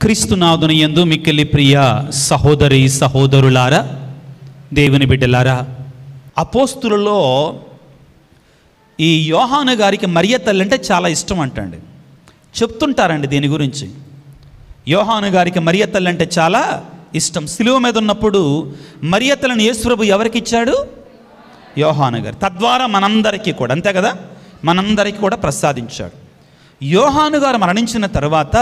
క్రీస్తునాథుని యందు మిక్కిలి ప్రియ సహోదరి సహోదరులారా, దేవుని బిడ్డలారా, అపోస్తులలో ఈ యోహాను గారికి మరియ తల్లి అంటే చాలా ఇష్టం అంటండి. చెప్తుంటారండి దీని గురించి. యోహాను గారికి మరియ తల్లి అంటే చాలా ఇష్టం. సిలువ మీద ఉన్నప్పుడు మరియ తల్లిని యేసు ప్రభు ఎవరికి ఇచ్చాడు? యోహాను గారు. తద్వారా మనందరికీ కూడా, అంతే కదా, మనందరికీ కూడా ప్రసాదించాడు. యోహాను గారు మరణించిన తర్వాత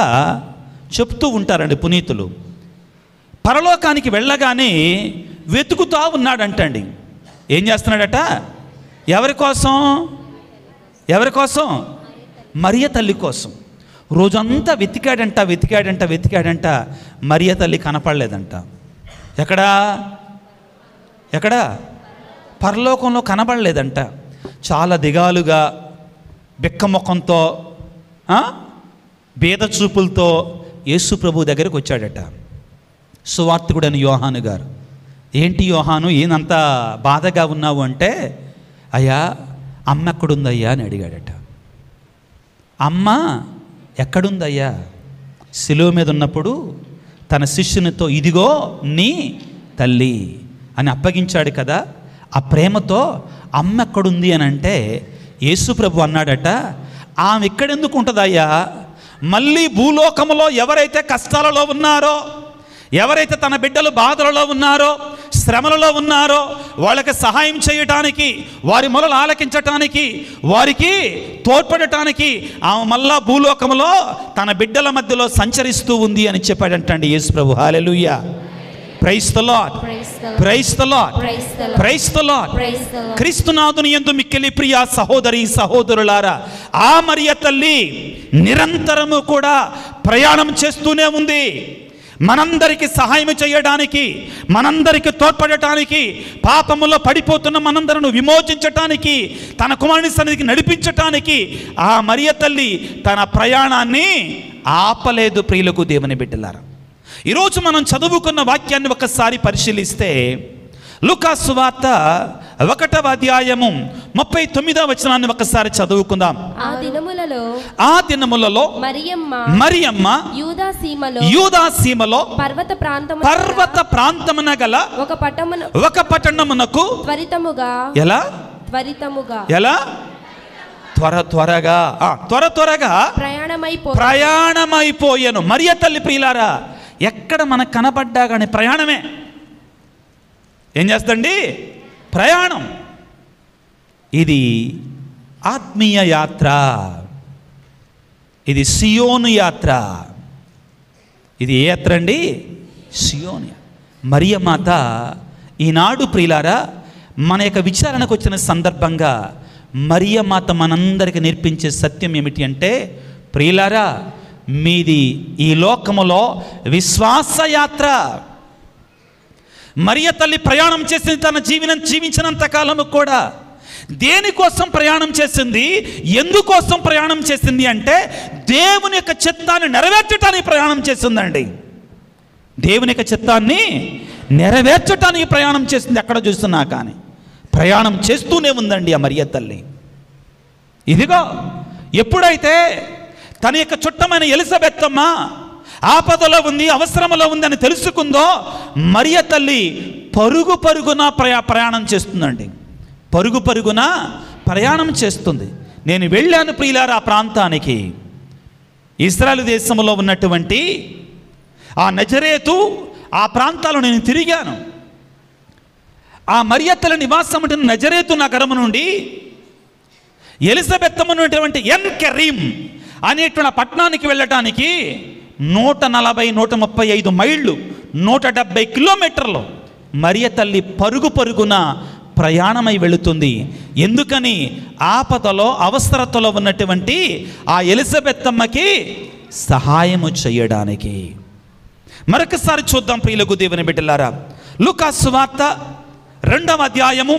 చెప్తూ ఉంటారండి పునీతులు, పరలోకానికి వెళ్ళగానే వెతుకుతూ ఉన్నాడంటండి. ఏం చేస్తున్నాడట? ఎవరి కోసం? ఎవరి కోసం? మరియ తల్లి కోసం. రోజంతా వెతికాడంట. మరియ తల్లి కనపడలేదంట. ఎక్కడా? పరలోకంలో కనపడలేదంట. చాలా దిగాలుగా, బిక్కముఖంతో, భేద చూపులతో యేసు ప్రభు దగ్గరికి వచ్చాడట సువార్తికుడైన యోహాను గారు. ఏంటి యోహాను, ఏనంత బాధగా ఉన్నావు అంటే, అయ్యా అమ్మ ఎక్కడుందయ్యా అని అడిగాడట. అమ్మ ఎక్కడుందయ్యా? సిలువ మీద ఉన్నప్పుడు తన శిష్యునితో ఇదిగో నీ తల్లి అని అప్పగించాడు కదా. ఆ ప్రేమతో అమ్మ ఎక్కడుంది అని అంటే యేసు ప్రభు అన్నాడట, ఆమె ఎక్కడెందుకు ఉంటుందయ్యా? మళ్ళీ భూలోకములో ఎవరైతే కష్టాలలో ఉన్నారో, ఎవరైతే తన బిడ్డలు బాధలలో ఉన్నారో, శ్రమలలో ఉన్నారో, వాళ్ళకి సహాయం చేయటానికి, వారి మొరలు ఆలకించటానికి, వారికి తోడ్పడటానికి ఆమె మళ్ళా భూలోకములో తన బిడ్డల మధ్యలో సంచరిస్తూ ఉంది అని చెప్పాడంటండి యేసు ప్రభు. Hallelujah, praise the Lord, praise the Lord, praise the Lord. క్రీస్తునాథుని యందు మిక్కిలి ప్రియ సహోదరి సహోదరులారా, ఆ మరియ తల్లి నిరంతరము కూడా ప్రయాణం చేస్తూనే ఉంది. మనందరికీ సహాయం చేయడానికి, మనందరికీ తోడ్పడటానికి, పాపములో పడిపోతున్న మనందరిని విమోచించటానికి, తన కుమారుని సన్నిధికి నడిపించటానికి ఆ మరియ తల్లి తన ప్రయాణాన్ని ఆపలేదు. ప్రియులకు దేవుని బిడ్డలారా, ఈరోజు మనం చదువుకున్న వాక్యాన్ని ఒకసారి పరిశీలిస్తే లూకా సువార్త 1వ అధ్యాయము 39వ వచనాన్ని ఒకసారి చదువుకుందాం. ఆ దినములలో మరియమ్మ యూదా సీమలో పర్వత ప్రాంతమున గల ఒక పట్టణమునకు త్వరగా ప్రయాణమైపోయాను. మరియ తల్లి ప్రియులారా, ఎక్కడ మనకు కనబడ్డా కానీ ప్రయాణమే. ఏం చేస్తండి? ప్రయాణం. ఇది ఆత్మీయ యాత్ర, ఇది సియోను యాత్ర. ఇది ఏ యాత్ర అండి? సియోను. మరియమాత ఈనాడు ప్రియులారా మన యొక్క విచారణకు వచ్చిన సందర్భంగా మరియమాత మనందరికీ నేర్పించే సత్యం ఏమిటి అంటే, ప్రియులారా మీది ఈ లోకములో విశ్వాసయాత్ర. మరియ తల్లి ప్రయాణం చేసింది తన జీవించినంత కాలము కూడా. దేనికోసం ప్రయాణం చేసింది? ఎందుకోసం ప్రయాణం చేసింది అంటే దేవుని యొక్క చిత్తాన్ని నెరవేర్చడానికి ప్రయాణం చేసిందండి. దేవుని యొక్క చిత్తాన్ని నెరవేర్చడానికి ప్రయాణం చేసింది. ఎక్కడ చూస్తున్నా కానీ ప్రయాణం చేస్తూనే ఉందండి ఆ మరియ తల్లి. ఇదిగో ఎప్పుడైతే తన యొక్క చుట్టమైన ఎలిజబెత్తమ్మ ఆపదలో ఉంది, అవసరంలో ఉంది అని తెలుసుకుందో, మరియ తల్లి పరుగున ప్రయాణం చేస్తుందండి. పరుగున ప్రయాణం చేస్తుంది. నేను వెళ్ళాను ప్రియులారా ఆ ప్రాంతానికి. ఇశ్రాయేలు దేశంలో ఉన్నటువంటి ఆ నజరేతు ఆ ప్రాంతాలను నేను తిరిగాను. ఆ మరియ తల్లి నివాసం ఉంటున్న నజరేతు నగరము నుండి ఎలిజబెత్తమ్మ ఉన్నటువంటి ఎన్కెరీం అనేటువంటి పట్టణానికి వెళ్ళటానికి 140-135 మైళ్ళు, 170 కిలోమీటర్లు మరియ తల్లి పరుగున ప్రయాణమై వెళుతుంది. ఎందుకని? ఆపదలో అవసరతలో ఉన్నటువంటి ఆ ఎలిజబెత్తమ్మకి సహాయము చేయడానికి. మరొకసారి చూద్దాం ప్రియులకు దేవుని బిడ్డలారా, లూకా సువార్త 2వ అధ్యాయము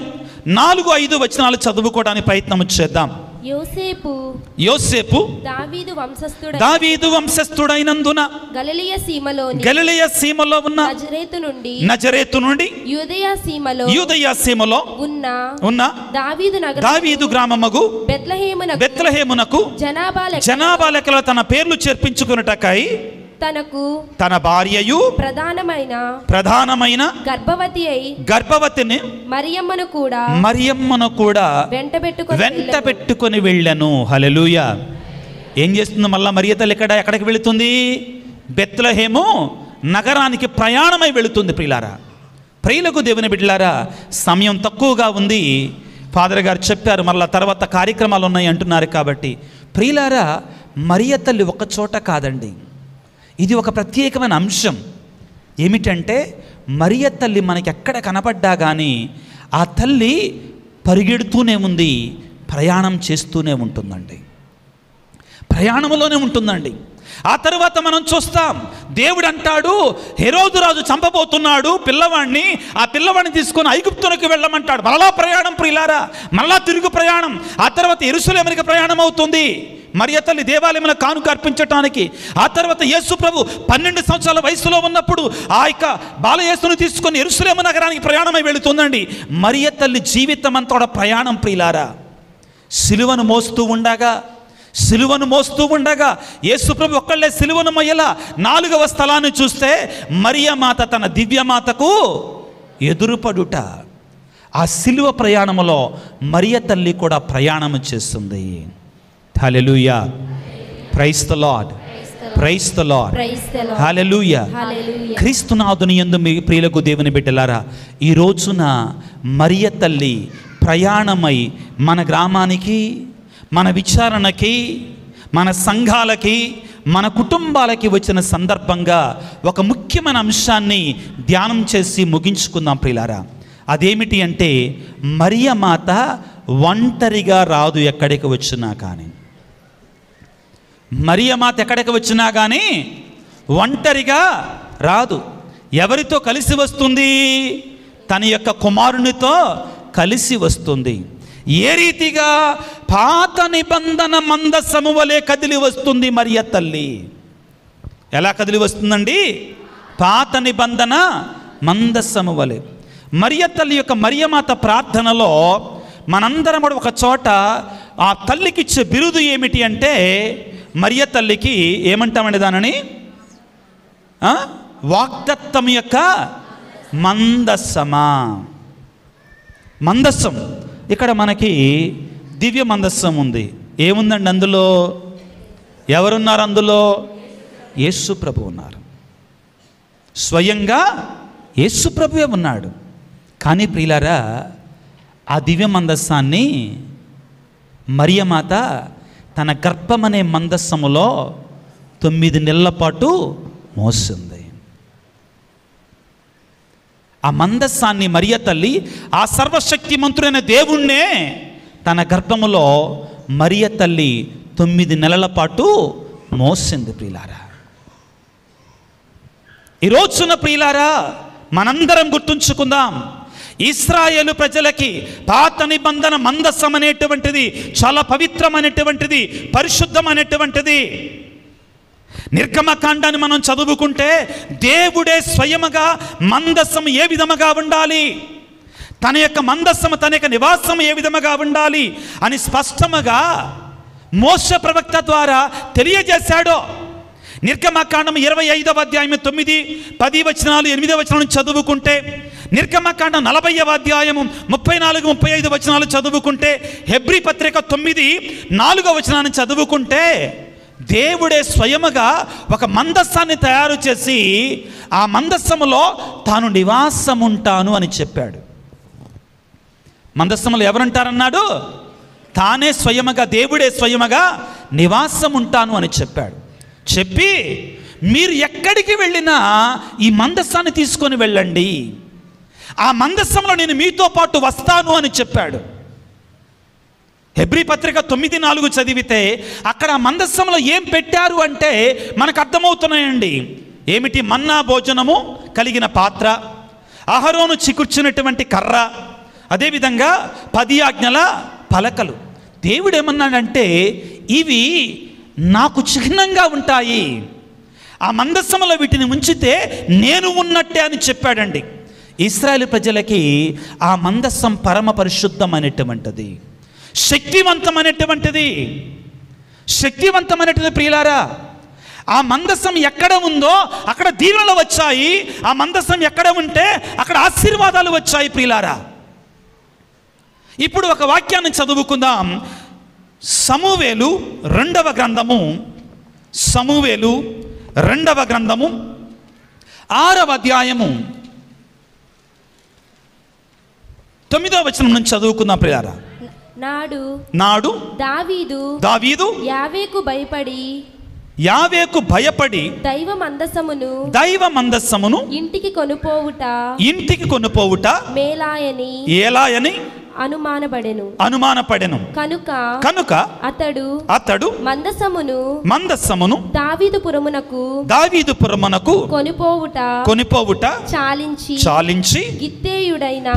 4-5 వచనాలు చదువుకోవడానికి ప్రయత్నం చేద్దాం. యోసేపు దావీదు వంశస్థుడైనందున గలిలయ సీమలో ఉన్న నజరేతు నుండి యూదయ సీమలో ఉన్న దావీదు గ్రామముగు బెత్లెహేమునకు జనాభా లెక్కలో తన పేర్లు చేర్పించుకొనుటకై తన భార్యయు ప్రధానమైన గర్భవతిని మరియమ్మను కూడా వెంట పెట్టుకొని వెళ్ళను. హల్లెలూయా. ఏం చేస్తుంది మళ్ళా మరియ తల్లి? ఎక్కడికి వెళుతుంది? బెత్లెహేము నగరానికి ప్రయాణమై వెళుతుంది. ప్రియులారా, ప్రియులకు దేవుని బిడ్డలారా, సమయం తక్కువగా ఉంది. ఫాదర్ గారు చెప్పారు, మళ్ళా తర్వాత కార్యక్రమాలు ఉన్నాయి అంటున్నారు. కాబట్టి ప్రియులారా, మరియ తల్లి ఒక చోట కాదండి, ఇది ఒక ప్రత్యేకమైన అంశం. ఏమిటంటే మరియ తల్లి మనకి ఎక్కడ కనపడ్డా కానీ ఆ తల్లి పరిగెడుతూనే ఉంది, ప్రయాణం చేస్తూనే ఉంటుందండి, ప్రయాణంలోనే ఉంటుందండి. ఆ తర్వాత మనం చూస్తాం, దేవుడు అంటాడు, హెరోదు రాజు చంపబోతున్నాడు పిల్లవాడిని, ఆ పిల్లవాడిని తీసుకొని ఐగుప్తునికి వెళ్ళమంటాడు. మరలా ప్రయాణం ప్రియులారా, మరలా తిరుగు ప్రయాణం. ఆ తర్వాత యెరూషలేమునికి ప్రయాణం అవుతుంది మరియ తల్లి దేవాలయంలో కానుక అర్పించటానికి. ఆ తర్వాత యేసు ప్రభు 12 సంవత్సరాల వయసులో ఉన్నప్పుడు ఆ యొక్క బాలయేసును తీసుకొని యెరూషలేము నగరానికి ప్రయాణమై వెళుతుందండి. మరియ తల్లి జీవితం అంతా ప్రయాణం ప్రియులారా. సిలువను మోస్తూ ఉండగా యేసు ప్రభు ఒక్కళ్ళే సిలువను మొయ్యలా. 4వ స్థలాన్ని చూస్తే మరియమాత తన దివ్యమాతకు ఎదురుపడుట. ఆ సిలువ ప్రయాణములో మరియ తల్లి కూడా ప్రయాణం చేస్తుంది. Hallelujah, praise the Lord, praise the Lord, hallelujah. క్రీస్తునాథుని యందు మీ ప్రియులకు దేవుని బిడ్డలారా, ఈ రోజున మరియ తల్లి ప్రయాణమై మన గ్రామానికి, మన విచారణకి, మన సంఘాలకి, మన కుటుంబాలకి వచ్చిన సందర్భంగా ఒక ముఖ్యమైన అంశాన్ని ధ్యానం చేసి ముగించుకుందాం ప్రియులారా. అదేమిటి అంటే, మరియమాత ఒంటరిగా రాదు. ఎక్కడికి వచ్చినా కానీ మరియమాత ఎక్కడికి వచ్చినా కానీ ఒంటరిగా రాదు. ఎవరితో కలిసి వస్తుంది? తన యొక్క కుమారునితో కలిసి వస్తుంది. ఏ రీతిగా? పాత నిబంధన మందసము వలె కదిలి వస్తుంది మరియ తల్లి. ఎలా కదిలి వస్తుందండి? పాత నిబంధన మందసము వలె. మరియ తల్లి యొక్క మరియమాత ప్రార్థనలో మనందరం కూడా ఒక చోట ఆ తల్లికి ఇచ్చే బిరుదు ఏమిటి అంటే, మరియ తల్లికి ఏమంటామండి దానిని? వాగ్దత్తం యొక్క మందస్సమా. మందస్సం, ఇక్కడ మనకి దివ్య మందస్సం ఉంది. ఏముందండి అందులో? ఎవరున్నారు అందులో? యేసు ప్రభు ఉన్నారు. స్వయంగా యేసు ప్రభువే ఉన్నాడు. కానీ ప్రియులారా, ఆ దివ్య మందస్సాన్ని మరియమాత తన గర్భమనే మందస్సములో 9 నెలల పాటు మోసింది. ఆ మందస్సాన్ని మరియ తల్లి ఆ సర్వశక్తిమంతుడైన దేవుణ్ణే తన గర్భములో మరియ తల్లి 9 నెలల పాటు మోసింది. ప్రియులారా, ఈ రోజున ప్రియులారా మనందరం గుర్తుంచుకుందాం, ఇశ్రాయేలు ప్రజలకి పాత నిబంధన మందస్సం అనేటువంటిది చాలా పవిత్రమైనటువంటిది, పరిశుద్ధమైనటువంటిది. నిర్గమకాండాన్ని మనం చదువుకుంటే దేవుడే స్వయముగా మందస్సం ఏ విధముగా ఉండాలి, తన యొక్క మందస్సం, తన యొక్క నివాసం ఏ విధముగా ఉండాలి అని స్పష్టముగా మోషే ప్రవక్త ద్వారా తెలియజేశాడు. నిర్గమకాండం 25వ అధ్యాయం 9, 10 వచనాలు, 8వ వచనాలను చదువుకుంటే, నిర్గమకాండం 40వ అధ్యాయము 34, 35 వచనాలు చదువుకుంటే, హెబ్రీ పత్రిక 9, 4వ వచనాన్ని చదువుకుంటే, దేవుడే స్వయముగా ఒక మందస్సాన్ని తయారు చేసి ఆ మందస్సములో తాను నివాసం ఉంటాను అని చెప్పాడు. మందస్సములో ఎవరుంటారన్నాడు? తానే స్వయముగా, దేవుడే స్వయముగా నివాసం ఉంటాను అని చెప్పాడు. చెప్పి మీరు ఎక్కడికి వెళ్ళినా ఈ మందస్సాన్ని తీసుకొని వెళ్ళండి, ఆ మందస్సంలో నేను మీతో పాటు వస్తాను అని చెప్పాడు. హెబ్రీ పత్రిక 9:4 చదివితే అక్కడ మందస్సంలో ఏం పెట్టారు అంటే మనకు అర్థమవుతున్నాయండి. ఏమిటి? మన్నా భోజనము కలిగిన పాత్ర, అహరోను చికుర్చినటువంటి కర్ర, అదేవిధంగా 10 ఆజ్ఞల పలకలు. దేవుడు ఏమన్నాడంటే ఇవి నాకు చిహ్నంగా ఉంటాయి, ఆ మందస్సంలో వీటిని ఉంచితే నేను ఉన్నట్టే అని చెప్పాడండి. ఇశ్రాయేలు ప్రజలకి ఆ మందస్సం పరమ పరిశుద్ధమైనటువంటిది, శక్తివంతమైనటువంటిది ప్రియులారా. ఆ మందసం ఎక్కడ ఉందో అక్కడ దీవెనలు వచ్చాయి. ఆ మందసం ఎక్కడ ఉంటే అక్కడ ఆశీర్వాదాలు వచ్చాయి ప్రియులారా. ఇప్పుడు ఒక వాక్యాన్ని చదువుకుందాం. సమూవేలు 2వ గ్రంథము, సమూవేలు 2వ గ్రంథము 6వ అధ్యాయము 9వ వచనం నుంచి చదువుకుందాం ప్రియులారా. నాడు దావీదు యావేకు భయపడి దైవ మందస్సమును ఇంటికి కొనుపోవుట ఏలాయని అనుమానపడెను. కనుక అతడు మందస్సమును దావీదుపురమునకు కొనిపోవుట చాలించి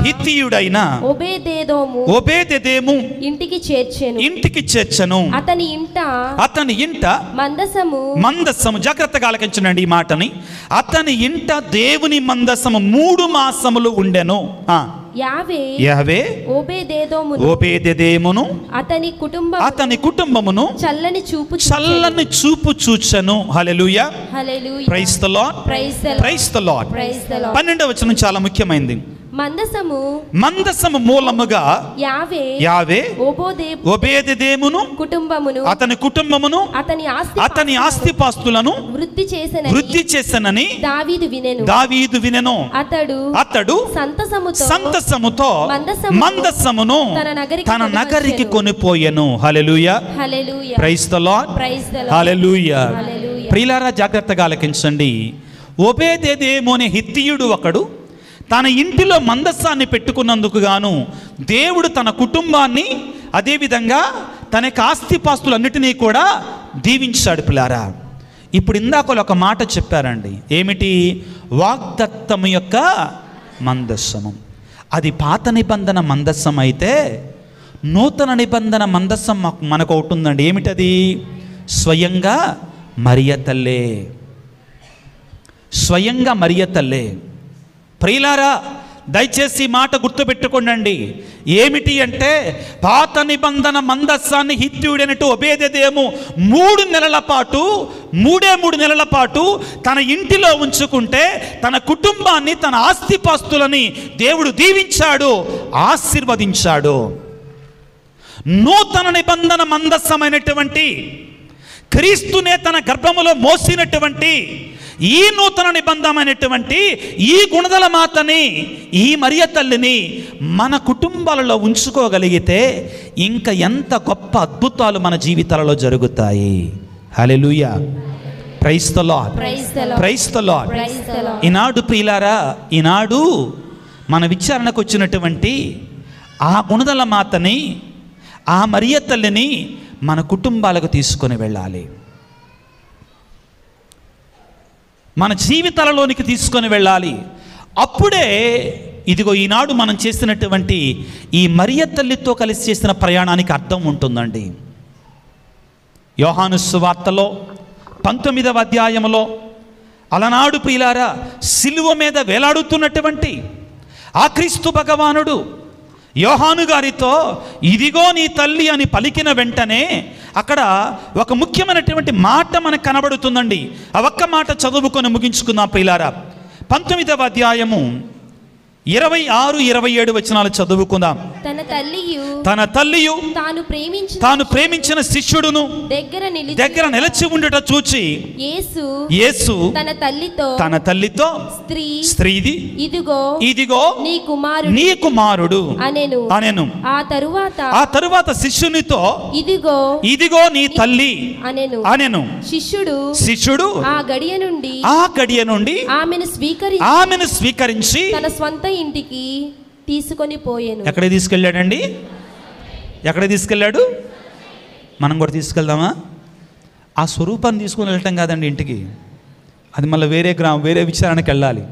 హిత్తీయుడైన ఓబేదెదోము ఇంటికి చేర్చెను. అతని ఇంట మందస్సము, జాగ్రత్తగా ఆలకించండి ఈ మాటని, అతని ఇంట దేవుని మందస్సము 3 మాసములు ఉండెను. యావే ఓబేదెదోమును అతని కుటుంబమును చల్లని చూపు చూచెను. Hallelujah, praise the Lord, praise the Lord. 12వ వచనం చాలా ముఖ్యమైనది. మందసము మూలముగా యావే ఓబేదెదోమును అతని కుటుంబమును అతని ఆస్తిపాస్తులను వృద్ధి చేసెనని దావీదు వినెను. అతడు సంతసముతో మందసమును తన నగరికి కొనిపోయెను. హల్లెలూయా, ప్రైజ్ ది లార్డ్, హల్లెలూయా. ప్రియులారా, జాగ్రత్తగా ఆలకించండి. ఓబేదెదోము అనే హిత్తీయుడు ఒకడు తన ఇంటిలో మందస్సాన్ని పెట్టుకున్నందుకు గాను దేవుడు తన కుటుంబాన్ని, అదేవిధంగా తన యొక్క ఆస్తిపాస్తులన్నిటినీ కూడా దీవించాడు పిల్లారా. ఇప్పుడు ఇందాక ఒక మాట చెప్పారండి, ఏమిటి? వాగ్దత్తము యొక్క మందస్సము. అది పాత నిబంధన మందస్సం అయితే, నూతన నిబంధన మందస్సం మనకు ఒకటి ఉందండి. ఏమిటది? స్వయంగా మరియ తల్లే, స్వయంగా మరియ తల్లే. ప్రియులారా, దయచేసి మాట గుర్తుపెట్టుకోండి. ఏమిటి అంటే, పాత నిబంధన మందస్సాన్ని హిత్తీయుడైనట్టు ఓబేదెదోము 3 నెలల పాటు తన ఇంటిలో ఉంచుకుంటే తన కుటుంబాన్ని, తన ఆస్తిపాస్తులని దేవుడు దీవించాడు, ఆశీర్వదించాడు. నూతన నిబంధన మందస్సమైనటువంటి క్రీస్తునే తన గర్భములో మోసినటువంటి ఈ నూతన నిబంధనమైనటువంటి ఈ గుణదల మాతని, ఈ మరియ తల్లిని మన కుటుంబాలలో ఉంచుకోగలిగితే ఇంకా ఎంత గొప్ప అద్భుతాలు మన జీవితాలలో జరుగుతాయి. Hallelujah, praise the Lord, praise the Lord. ఈనాడు ప్రియులారా, ఈనాడు మన విచారణకు వచ్చినటువంటి ఆ గుణదల మాతని, ఆ మరియ తల్లిని మన కుటుంబాలకు తీసుకొని వెళ్ళాలి, మన జీవితాలలోనికి తీసుకొని వెళ్ళాలి. అప్పుడే ఇదిగో ఈనాడు మనం చేసినటువంటి ఈ మరియ తల్లితో కలిసి చేసిన ప్రయాణానికి అర్థం ఉంటుందండి. యోహాను సువార్తలో 19వ అధ్యాయంలో అలనాడు ప్రియులారా సిలువ మీద వేలాడుతున్నటువంటి ఆ క్రీస్తు భగవానుడు యోహాను గారితో ఇదిగో నీ తల్లి అని పలికిన వెంటనే అక్కడ ఒక ముఖ్యమైనటువంటి మాట మనకు కనబడుతుందండి. ఆ ఒక్క మాట చదువుకొని ముగించుకుందాం ప్రియులారా. 19వ అధ్యాయము 26-27 వచనాలు చదువుకుందాం. తన తల్లియు తాను ప్రేమించిన శిష్యుడును దగ్గర నిలిచి ఉండట చూచి యేసు తన తల్లితో స్త్రీది ఇదిగో నీ కుమారుడు అనెను. ఆ తరువాత శిష్యునితో ఇదిగో నీ తల్లి అనెను. శిష్యుడు ఆ గడియ నుండి ఆమెను స్వీకరించి తన స్వంత ఇంటికి తీసుకొని పోయాను. ఎక్కడ తీసుకెళ్ళాడండి? ఎక్కడ తీసుకెళ్ళాడు? మనం కూడా తీసుకెళ్దామా? ఆ స్వరూపాన్ని తీసుకొని వెళ్ళటం కాదండి ఇంటికి, అది మళ్ళీ వేరే విచారణకి వెళ్ళాలి.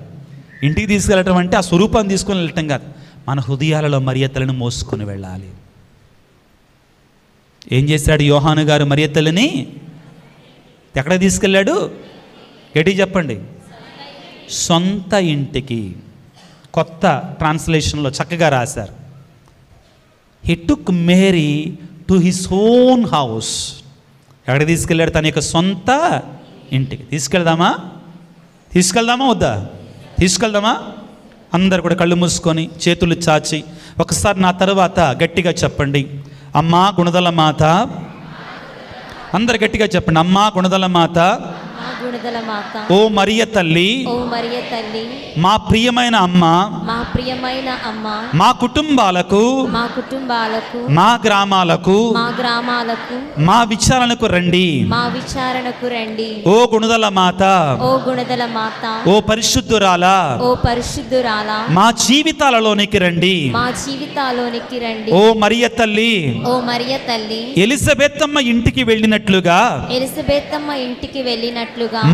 ఇంటికి తీసుకెళ్ళటం అంటే ఆ స్వరూపాన్ని తీసుకొని వెళ్ళటం కాదు, మన హృదయాలలో మరియ తల్లిని మోసుకొని వెళ్ళాలి. ఏం చేశాడు యోహాను గారు మరియ తల్లిని? ఎక్కడ తీసుకెళ్ళాడు? గట్టి చెప్పండి. సొంత ఇంటికి. కొత్త ట్రాన్స్లేషన్లో చక్కగా రాశారు, he took Mary to his own house. ఎక్కడ తీసుకెళ్ళాడు? తన యొక్క సొంత ఇంటికి. తీసుకెళ్దామా వద్దా? తీసుకెళ్దామా? అందరు కూడా కళ్ళు మూసుకొని చేతులు చాచి ఒకసారి నా తర్వాత గట్టిగా చెప్పండి, అమ్మా గుణదల మాత. అందరు గట్టిగా చెప్పండి, అమ్మా గుణదల మాత, ఓ మరియ తల్లి, మా ప్రియమైన అమ్మ, మా కుటుంబాలకు, మా గ్రామాలకు, మా విచారణకు రండి. ఓ గుణదల మాత, ఓ పరిశుద్ధురాలా, మా జీవితాలలోనికి రండి. ఓ మరియ తల్లి, ఎలిజబెత్ అమ్మ ఇంటికి వెళ్ళినట్లుగా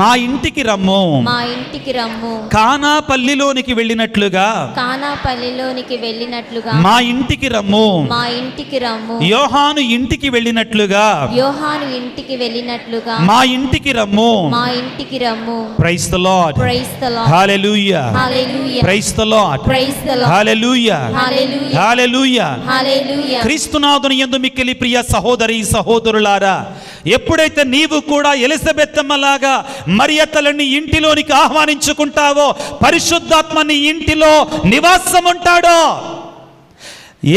మా ఇంటికి రమ్ము. కానాపల్లిలోనికి వెళ్ళినట్లుగా మా ఇంటికి రమ్ము. యోహాను ఇంటికి వెళ్ళినట్లుగా మా ఇంటికి రమ్ము. Praise the Lord, hallelujah, praise the Lord, hallelujah, hallelujah. క్రీస్తునాథుని యందు మిక్కిలి ప్రియ సహోదరి సహోదరులారా, ఎప్పుడైతే నీవు కూడా ఎలిజబెత్ అమ్మలాగా మరియ తల్లిని ఇంటిలోనికి ఆహ్వానించుకుంటావో, పరిశుద్ధాత్మ నీ ఇంటిలో నివాసం ఉంటాడో.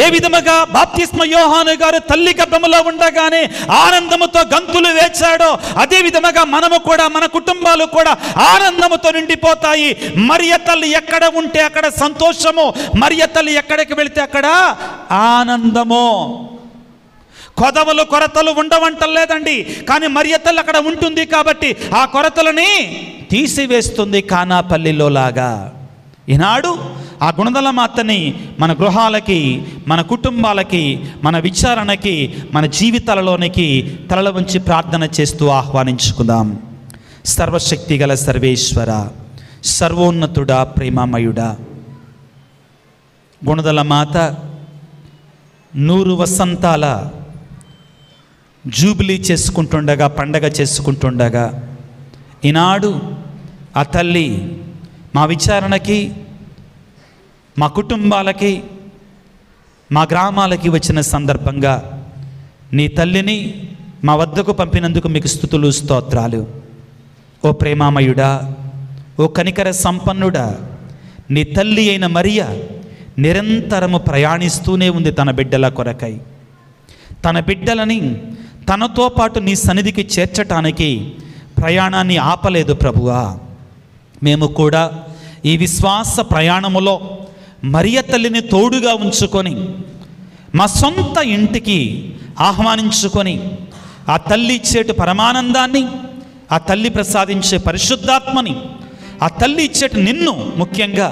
ఏ విధముగా బాప్తిస్మ యోహాను గారు తల్లి గర్భములో ఉండగానే ఆనందముతో గంతులు వేచాడో, అదే విధముగా మనము కూడా, మన కుటుంబాలు కూడా ఆనందముతో నిండిపోతాయి. మరియ తల్లి ఎక్కడ ఉంటే అక్కడ సంతోషము, మరియ తల్లి ఎక్కడికి వెళితే అక్కడ ఆనందము. కొదవలు కొరతలు ఉండవంటలేదండి, కానీ మరియ తల్లి అక్కడ ఉంటుంది కాబట్టి ఆ కొరతలని తీసివేస్తుంది కానాపల్లిలో లాగా. ఈనాడు ఆ గుణదల మాతని మన గృహాలకి, మన కుటుంబాలకి, మన విచారణకి, మన జీవితాలలోనికి తలల వంచి ప్రార్థన చేస్తూ ఆహ్వానించుకుందాం. సర్వశక్తి గల సర్వేశ్వర, సర్వోన్నతుడా, ప్రేమమయుడా, గుణదల మాత 100 వసంతాల జూబిలీ చేసుకుంటుండగా, పండగ చేసుకుంటుండగా, ఈనాడు ఆ తల్లి మా విచారణకి, మా కుటుంబాలకి, మా గ్రామాలకి వచ్చిన సందర్భంగా నీ తల్లిని మా వద్దకు పంపినందుకు మీకు స్తుతులు, స్తోత్రాలు. ఓ ప్రేమామయుడా, ఓ కనికర సంపన్నుడా, నీ తల్లి అయిన మరియ నిరంతరము ప్రయాణిస్తూనే ఉంది తన బిడ్డల కొరకై. తన బిడ్డలని తనతో పాటు నీ సన్నిధికి చేర్చటానికి ప్రయాణాన్ని ఆపలేదు ప్రభువా. మేము కూడా ఈ విశ్వాస ప్రయాణములో మరియ తల్లిని తోడుగా ఉంచుకొని మా సొంత ఇంటికి ఆహ్వానించుకొని ఆ తల్లి ఇచ్చేటి పరమానందాన్ని, ఆ తల్లి ప్రసాదించే పరిశుద్ధాత్మని, ఆ తల్లి ఇచ్చేటి నిన్ను ముఖ్యంగా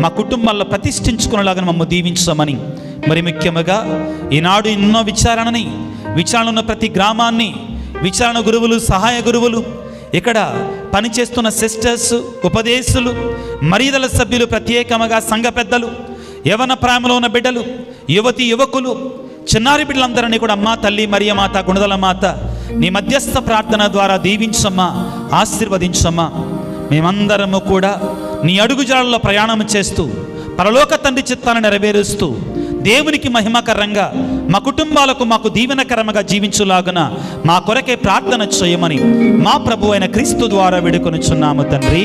మా కుటుంబాల్లో ప్రతిష్ఠించుకునేలాగా మమ్మల్ని దీవించమని, మరి ముఖ్యముగా ఈనాడు ఎన్నో విచారణ ఉన్న ప్రతి గ్రామాన్ని, విచారణ గురువులు, సహాయ గురువులు, ఇక్కడ పనిచేస్తున్న సిస్టర్స్, ఉపదేశులు, మరీదల సభ్యులు, ప్రత్యేకముగా సంఘ పెద్దలు, యవన ప్రాయంలో ఉన్న బిడ్డలు, యువతి యువకులు, చిన్నారి బిడ్డలందరినీ కూడా అమ్మా తల్లి మరియ మాత, గుణదల మాత నీ మధ్యస్థ ప్రార్థన ద్వారా దీవించమ్మా, ఆశీర్వదించమ్మా. మేమందరము కూడా నీ అడుగుజాడల్లో ప్రయాణం చేస్తూ పరలోక తండ్రి చిత్తాన్ని నెరవేరుస్తూ దేవునికి మహిమకరంగా మా కుటుంబాలకు, మాకు దీవెనకరంగా జీవించులాగున మా కొరకే ప్రార్థన చేయమని మా ప్రభు అయిన క్రీస్తు ద్వారా వేడుకొనుచున్నాము తండ్రి.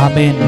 ఆమేన్.